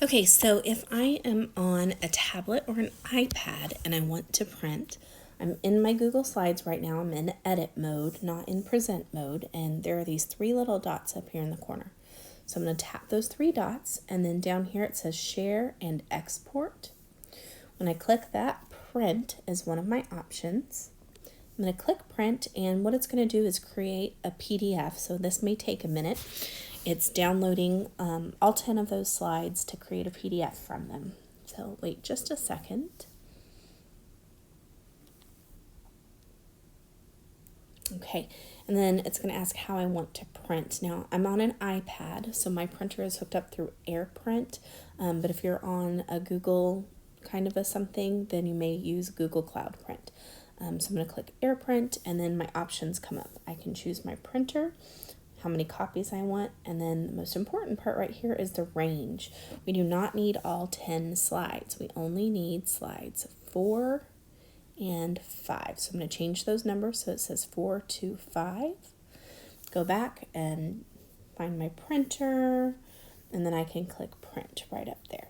Okay, so if I am on a tablet or an iPad and I want to print, I'm in my Google Slides right now. I'm in edit mode, not in present mode, and there are these three little dots up here in the corner. So I'm going to tap those three dots, and then down here it says share and export. When I click that, print is one of my options. I'm going to click print, and what it's going to do is create a PDF, so this may take a minute. It's downloading all 10 of those slides to create a PDF from them. So wait just a second. Okay, and then it's going to ask how I want to print. Now, I'm on an iPad, so my printer is hooked up through AirPrint, but if you're on a Google kind of a something, then you may use Google Cloud Print. So I'm going to click AirPrint, and then my options come up. I can choose my printer, how many copies I want, and then the most important part right here is the range. We do not need all 10 slides. We only need slides 4 and 5. So I'm going to change those numbers so it says 4 to 5. Go back and find my printer, and then I can click print right up there.